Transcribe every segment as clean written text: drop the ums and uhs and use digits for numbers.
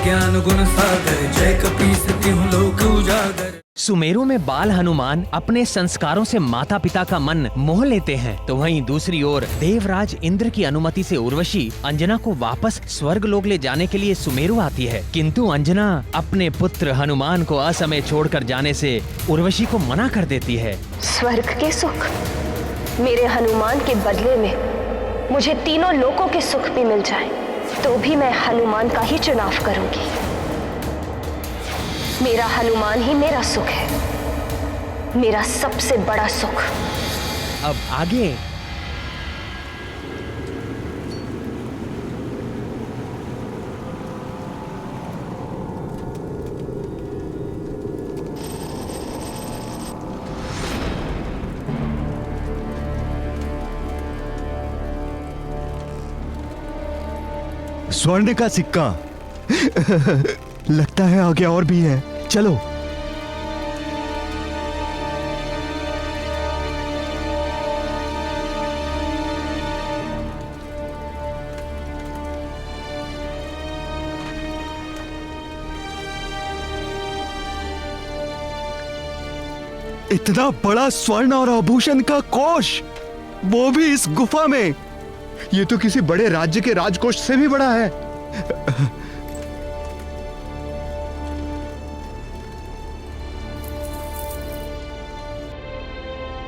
ज्ञान गुण सागर, जय कपीस तिहुँ लोक उजागर। सुमेरु में बाल हनुमान अपने संस्कारों से माता पिता का मन मोह लेते हैं, तो वहीं दूसरी ओर देवराज इंद्र की अनुमति से उर्वशी अंजना को वापस स्वर्ग लोक ले जाने के लिए सुमेरु आती है। किंतु अंजना अपने पुत्र हनुमान को असमय छोड़कर जाने से उर्वशी को मना कर देती है। स्वर्ग के सुख, मेरे हनुमान के बदले में मुझे तीनों लोकों के सुख भी मिल जाए तो भी मैं हनुमान का ही चुनाव करूंगी। मेरा हनुमान ही मेरा सुख है, मेरा सबसे बड़ा सुख। अब आगे स्वर्ण का सिक्का लगता है आगे और भी है, चलो। इतना बड़ा स्वर्ण और आभूषण का कोष, वो भी इस गुफा में। ये तो किसी बड़े राज्य के राजकोष से भी बड़ा है।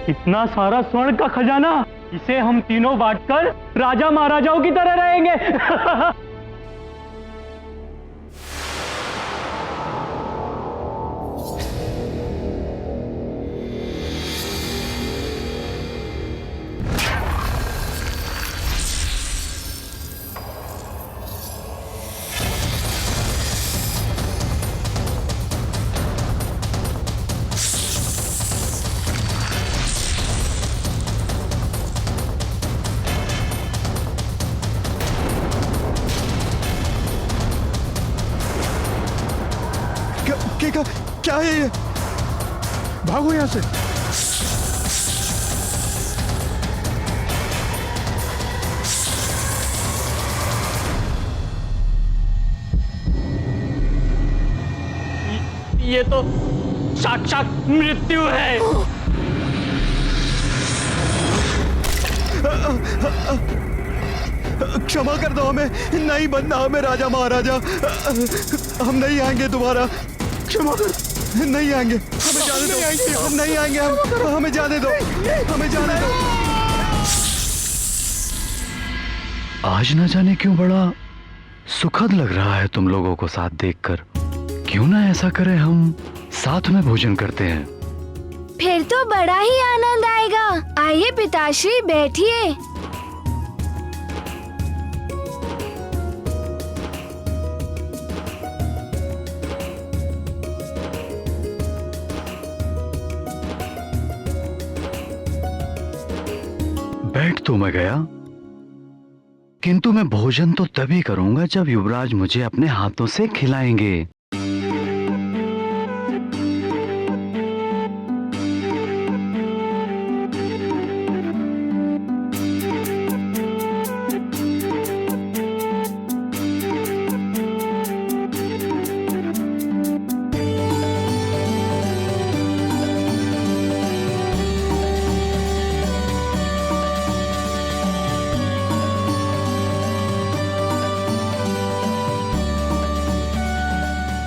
इतना सारा स्वर्ण का खजाना, इसे हम तीनों बांटकर राजा महाराजाओं की तरह रहेंगे। क्या है ये? भागो यहां से। ये तो साक्षात मृत्यु है। क्षमा कर दो हमें, नहीं बनना हमें राजा महाराजा। हम नहीं आएंगे दोबारा, क्षमा कर, नहीं आएंगे, हमें जाने दो, हम नहीं आएंगे, हमें जाने दो, हमें जाने दो। आज न जाने क्यों बड़ा सुखद लग रहा है तुम लोगों को साथ देखकर। क्यों ना ऐसा करें, हम साथ में भोजन करते हैं। फिर तो बड़ा ही आनंद आएगा। आइए पिताश्री, बैठिए। बैठ तो मैं गया, किंतु मैं भोजन तो तभी करूंगा जब युवराज मुझे अपने हाथों से खिलाएंगे।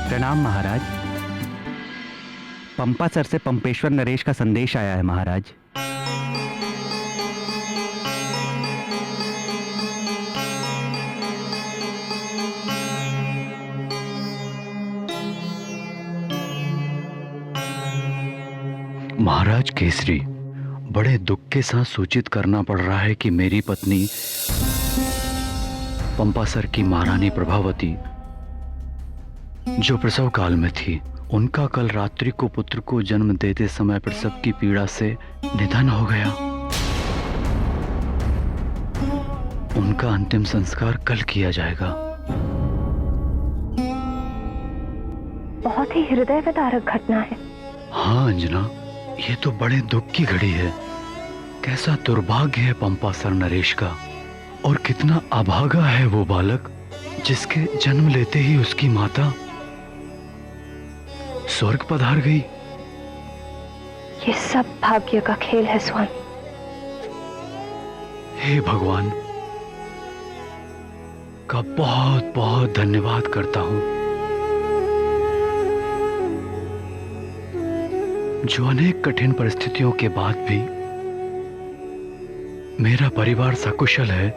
प्रणाम महाराज। पंपा सर से पंपेश्वर नरेश का संदेश आया है महाराज। महाराज केसरी, बड़े दुख के साथ सूचित करना पड़ रहा है कि मेरी पत्नी पंपासर की महारानी प्रभावती, जो प्रसव काल में थी, उनका कल रात्रि को पुत्र को जन्म देते समय प्रसव की पीड़ा से निधन हो गया। उनका अंतिम संस्कार कल किया जाएगा। बहुत ही हृदय विदारक घटना है। हाँ अंजना, ये तो बड़े दुख की घड़ी है। कैसा दुर्भाग्य है पंपासर नरेश का, और कितना अभागा है वो बालक जिसके जन्म लेते ही उसकी माता स्वर्ग पधार गई। ये सब भाग्य का खेल है स्वामी। हे भगवान का बहुत बहुत धन्यवाद करता हूं, जो अनेक कठिन परिस्थितियों के बाद भी मेरा परिवार सकुशल है,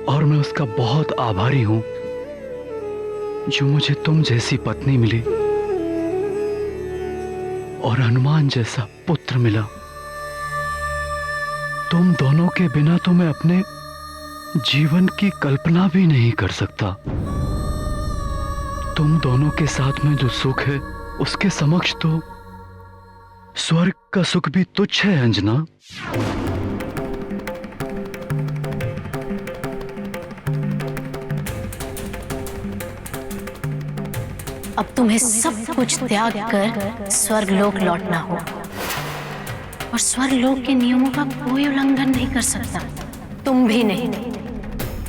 और मैं उसका बहुत आभारी हूं जो मुझे तुम जैसी पत्नी मिली और हनुमान जैसा पुत्र मिला। तुम दोनों के बिना तो मैं अपने जीवन की कल्पना भी नहीं कर सकता। तुम दोनों के साथ में जो सुख है उसके समक्ष तो स्वर्ग का सुख भी तुच्छ है अंजना। अब तुम्हें सब कुछ त्याग कर स्वर्ग लोक लौटना होगा, और स्वर्ग लोक के नियमों का कोई उल्लंघन नहीं कर सकता, तुम भी नहीं।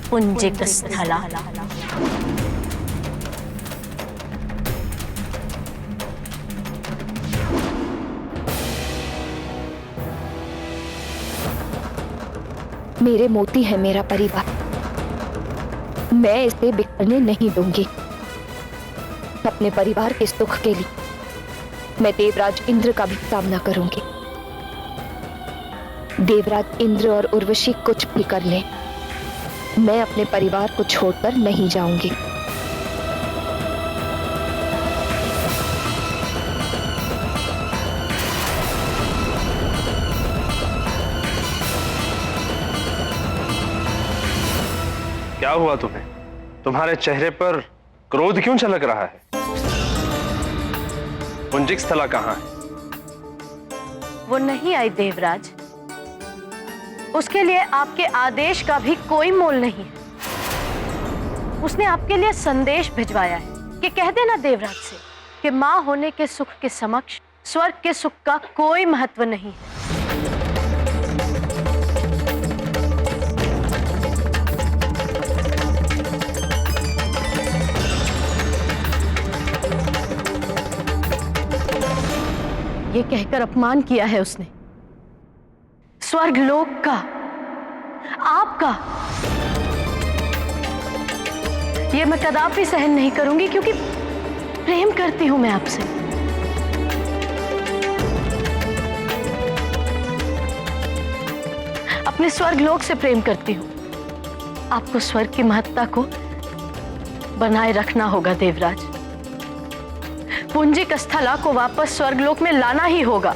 पुंजिक स्थला। मेरे मोती है मेरा परिवार, मैं इसे बिखरने नहीं दूंगी। अपने परिवार के सुख के लिए मैं देवराज इंद्र का भी सामना करूंगी। देवराज इंद्र और उर्वशी कुछ भी कर लें, मैं अपने परिवार को छोड़कर नहीं जाऊंगी। क्या हुआ तुम्हें? तुम्हारे चेहरे पर क्रोध क्यों झलक रहा है? पुंजिक स्थला कहां है? वो नहीं आई देवराज, उसके लिए आपके आदेश का भी कोई मोल नहीं है। उसने आपके लिए संदेश भिजवाया है कि कह देना देवराज से कि मां होने के सुख के समक्ष स्वर्ग के सुख का कोई महत्व नहीं है। ये कहकर अपमान किया है उसने, स्वर्ग लोक का, आपका। ये मैं कदापि सहन नहीं करूंगी, क्योंकि प्रेम करती हूं मैं आपसे। अपने स्वर्ग लोक से प्रेम करती हूं। आपको स्वर्ग की महत्ता को बनाए रखना होगा देवराज। पुंजिक स्थला को वापस स्वर्गलोक में लाना ही होगा।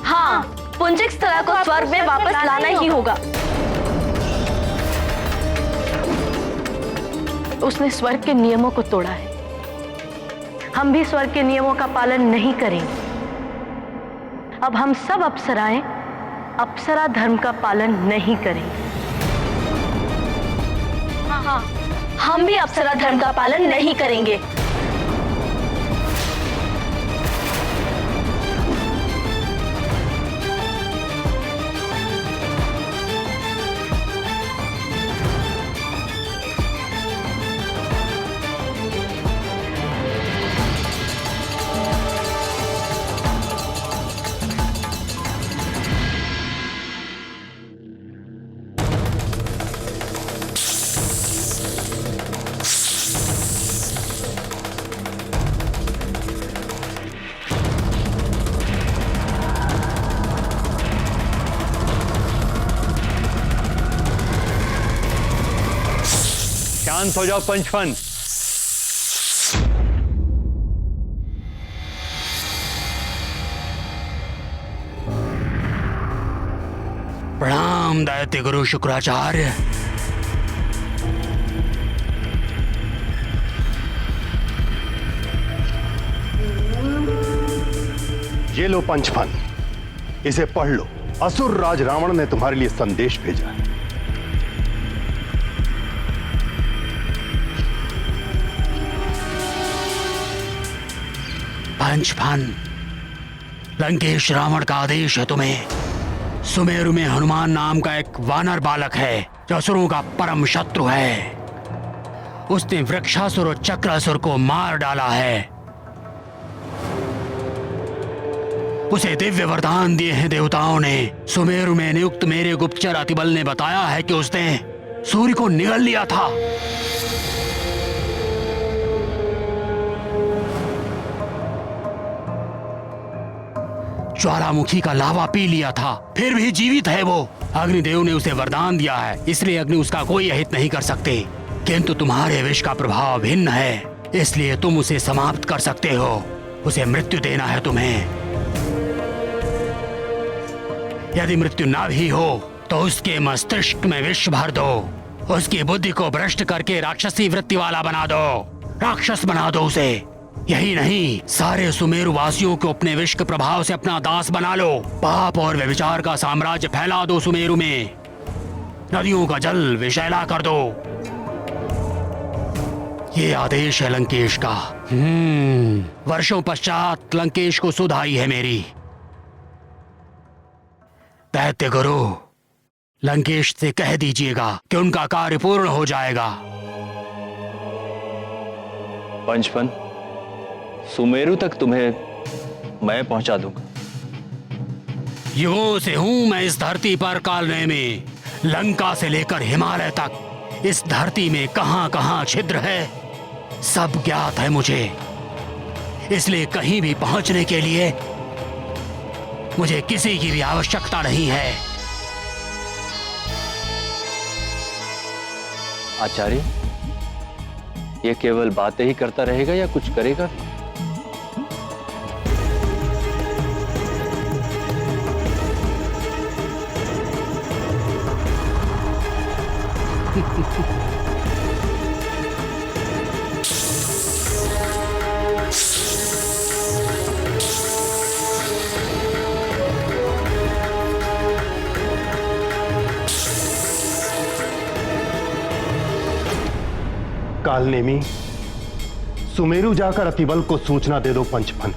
हाँ, पुंजिक स्थला को स्वर्ग में वापस लाना ही होगा। उसने स्वर्ग के नियमों को तोड़ा है, हम भी स्वर्ग के नियमों का पालन नहीं करेंगे। अब हम सब अप्सराएं अप्सरा धर्म का पालन नहीं करेंगे। हाँ, हम भी अप्सरा धर्म का पालन नहीं करेंगे। शांत हो जाओ पंचफन। प्रणाम दैत्य गुरु शुक्राचार्य। ये लो पंचफन, इसे पढ़ लो। असुर राज रावण ने तुम्हारे लिए संदेश भेजा है। पंचफन, लंकेश रावण का आदेश है तुम्हें। सुमेरु में हनुमान नाम का एक वानर बालक है, जो असुरों का परम शत्रु है। उसने वृक्षासुर और चक्रासुर को मार डाला है। उसे दिव्य वरदान दिए हैं देवताओं ने। सुमेरु में नियुक्त मेरे गुप्तचर अतिबल ने बताया है कि उसने सूर्य को निगल लिया था। ज्वालामुखी का लावा पी लिया था, फिर भी जीवित है वो। अग्निदेव ने उसे वरदान दिया है, इसलिए अग्नि उसका कोई अहित नहीं कर सकते। किंतु तुम्हारे विष का प्रभाव भिन्न है, इसलिए तुम उसे समाप्त कर सकते हो। उसे मृत्यु देना है तुम्हें। यदि मृत्यु ना भी हो तो उसके मस्तिष्क में विष भर दो। उसकी बुद्धि को भ्रष्ट करके राक्षसी वृत्ति वाला बना दो, राक्षस बना दो उसे। यही नहीं, सारे सुमेरु वासियों को अपने विष के प्रभाव से अपना दास बना लो। पाप और व्यभिचार का साम्राज्य फैला दो सुमेरु में। नदियों का जल विषैला कर दो। ये आदेश है लंकेश का। वर्षों पश्चात लंकेश को सुध आई है मेरी। दैत्य गुरु, लंकेश से कह दीजिएगा कि उनका कार्य पूर्ण हो जाएगा। पंचफन, सुमेरु तक तुम्हें मैं पहुंचा दूंगा। युगों से हूं मैं इस धरती पर कालने में। लंका से लेकर हिमालय तक इस धरती में कहां कहां छिद्र है सब ज्ञात है मुझे। इसलिए कहीं भी पहुंचने के लिए मुझे किसी की भी आवश्यकता नहीं है। आचार्य, ये केवल बातें ही करता रहेगा या कुछ करेगा? कालनेमी, सुमेरु जाकर अतिबल को सूचना दे दो पंचफन।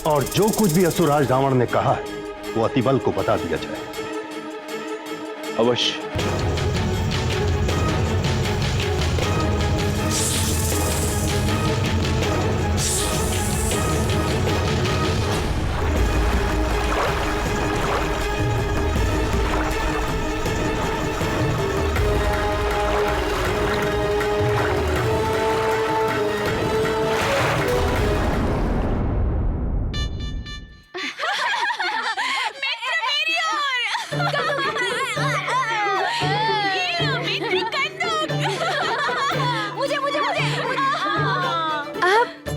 और जो कुछ भी असुरराज रावण ने कहा है वो अतिबल को बता दिया जाए। अवश्य।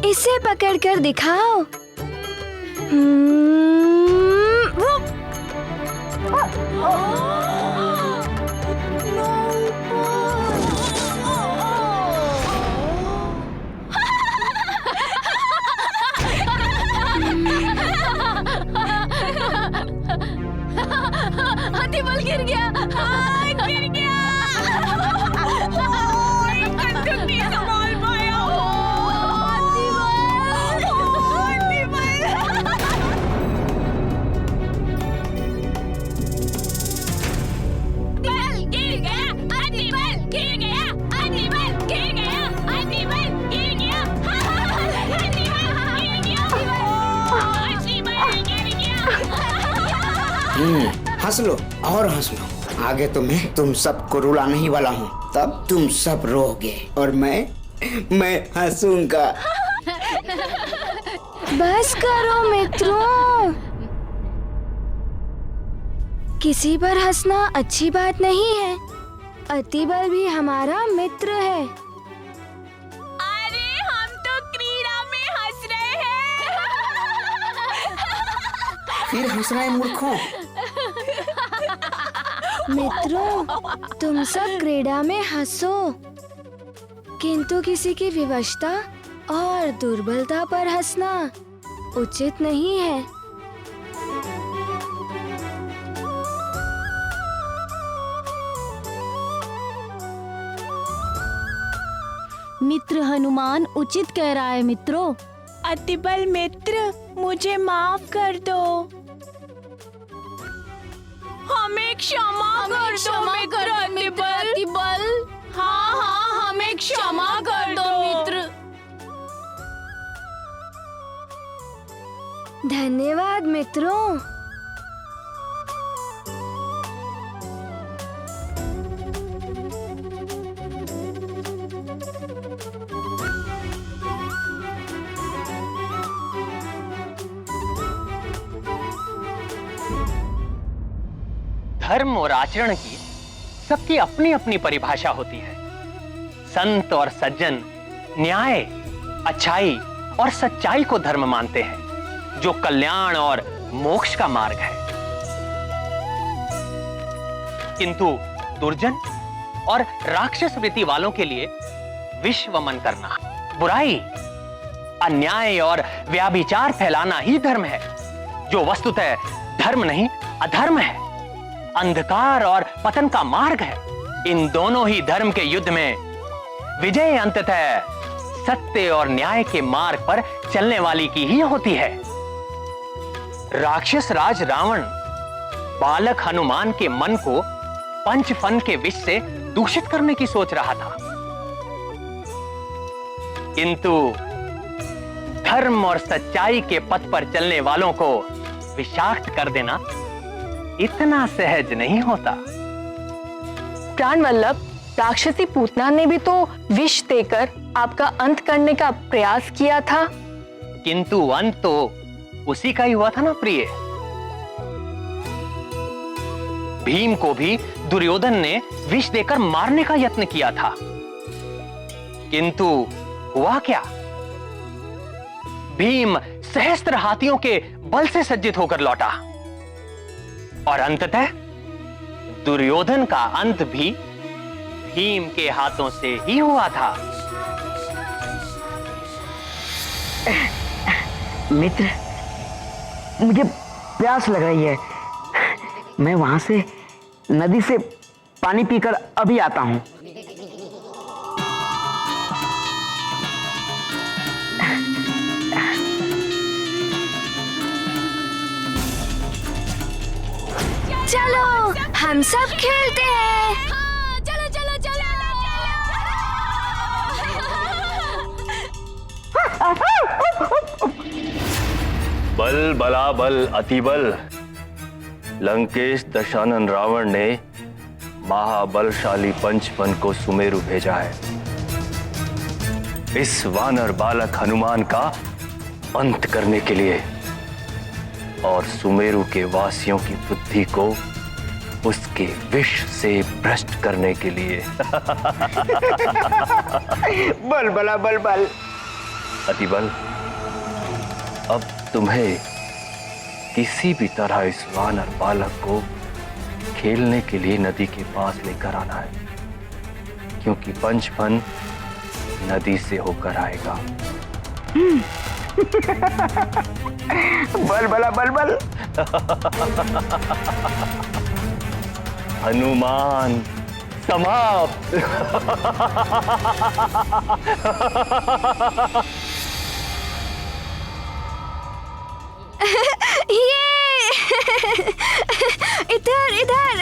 इसे पकड़ कर दिखाओ। अतिबल गिर गया, गिर गया। कद्दू नहीं संभाल पाया। हंस लो और हंस लो। आगे तो मैं तुम सबको रुलाने ही वाला हूँ। तब तुम सब रोओगे और मैं हंसूंगा। बस करो मित्रों, किसी पर हंसना अच्छी बात नहीं है। अतिबल भी हमारा मित्र है। अरे हम तो क्रीड़ा में हंस रहे हैं। फिर हंस रहे मूर्खों। मित्रों, तुम सब क्रीड़ा में हंसो, किंतु किसी की विवशता और दुर्बलता पर हंसना उचित नहीं है। मित्र हनुमान उचित कह रहा है मित्रों। अतिबल मित्र, मुझे माफ कर दो। हमें क्षमा कर दो मित्र अतिबल। हाँ हाँ, हमें क्षमा कर दो मित्र। धन्यवाद मित्रों। धर्म और आचरण की सबकी अपनी अपनी परिभाषा होती है। संत और सज्जन न्याय, अच्छाई और सच्चाई को धर्म मानते हैं, जो कल्याण और मोक्ष का मार्ग है। किंतु दुर्जन और राक्षस वृत्ति वालों के लिए विष वमन करना, बुराई, अन्याय और व्याभिचार फैलाना ही धर्म है, जो वस्तुतः धर्म नहीं अधर्म है, अंधकार और पतन का मार्ग है। इन दोनों ही धर्म के युद्ध में विजय अंततः सत्य और न्याय के मार्ग पर चलने वाली की ही होती है। राक्षस राज रावण बालक हनुमान के मन को पंचफन के विष से दूषित करने की सोच रहा था, किंतु धर्म और सच्चाई के पथ पर चलने वालों को विषाक्त कर देना इतना सहज नहीं होता। प्राण वल्लभ, राक्षसी पूतना ने भी तो विष देकर आपका अंत करने का प्रयास किया था। किंतु अंत तो उसी का ही हुआ था ना प्रिय। भीम को भी दुर्योधन ने विष देकर मारने का यत्न किया था, किंतु हुआ क्या? भीम सहस्त्र हाथियों के बल से सज्जित होकर लौटा और अंततः दुर्योधन का अंत भी भीम के हाथों से ही हुआ था। मित्र, मुझे प्यास लग रही है। मैं वहां से नदी से पानी पीकर अभी आता हूं। चलो हम सब खेलते हैं। हाँ, चलो चलो चलो। बल बला बल अतिबल। लंकेश दशानन रावण ने महाबलशाली पंचफन को सुमेरु भेजा है, इस वानर बालक हनुमान का अंत करने के लिए और सुमेरु के वासियों की बुद्धि को उसके विष से भ्रष्ट करने के लिए। बल बला बल बल। अतिबल, अब तुम्हें किसी भी तरह इस वानर बालक को खेलने के लिए नदी के पास लेकर आना है, क्योंकि पंचफन नदी से होकर आएगा। बल बला बल बल। हनुमान समाप्त। ये इधर इधर।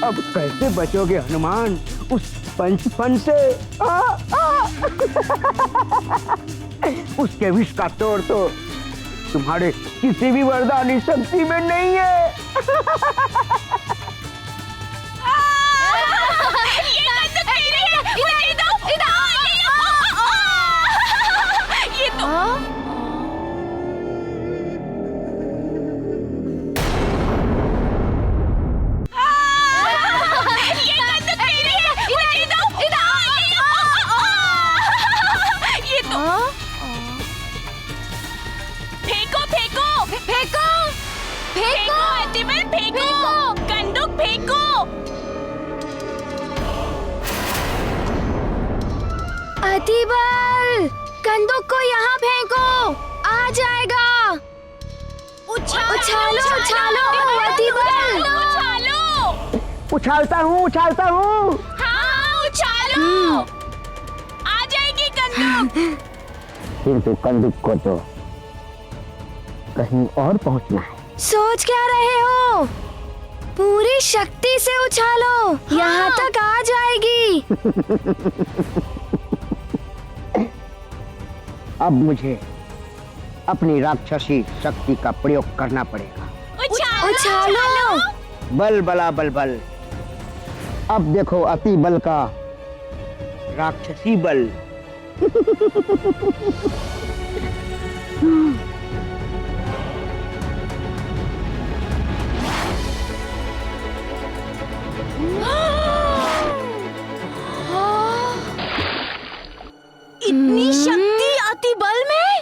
अब कैसे बचोगे हनुमान उस पंचफन से? उसके विष का तोड़ तो तुम्हारे किसी भी वरदानी शक्ति में नहीं है। अतिबल, कंदूक को यहाँ फेंको, आ जाएगा। उछालो उछालो अतिबल। उछालो। उछालता हूँ उछालता हूँ। हाँ, उछालो। किंतु कंदुक को तो कहीं और पहुंचना है। सोच क्या रहे हो? पूरी शक्ति से उछालो, यहाँ तक आ जाएगी। अब मुझे अपनी राक्षसी शक्ति का प्रयोग करना पड़ेगा। उछालो। बल बला बल बल। अब देखो अति बल का राक्षसी बल। इतनी शक्ति अति बल में?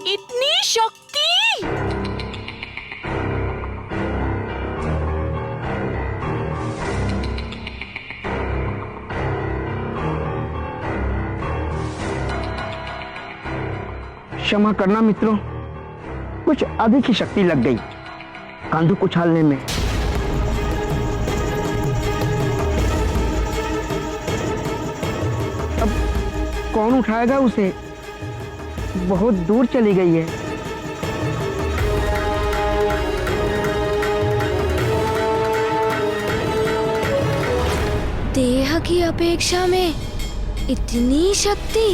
इतनी शक्ति? क्षमा करना मित्रों, कुछ अधिक ही शक्ति लग गई कंदुक उछालने में। अब कौन उठाएगा उसे? बहुत दूर चली गई है। देह की अपेक्षा में इतनी शक्ति?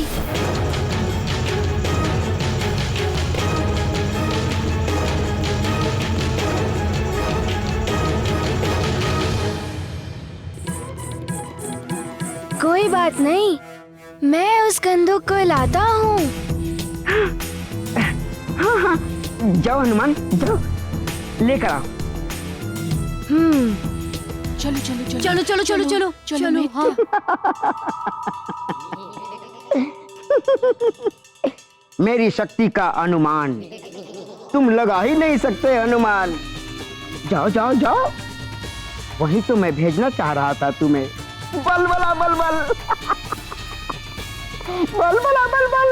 कोई बात नहीं, मैं उस कंदूक को लाता हूँ। हाँ, जाओ हनुमान, जाओ लेकर आओ। चलो चलो चलो चलो चलो चलो चलो चलो हाँ। मेरी शक्ति का अनुमान तुम लगा ही नहीं सकते हनुमान। जाओ जाओ जाओ, वही तो मैं भेजना चाह रहा था तुम्हें। बल बला बल बल। बल बला बल बल।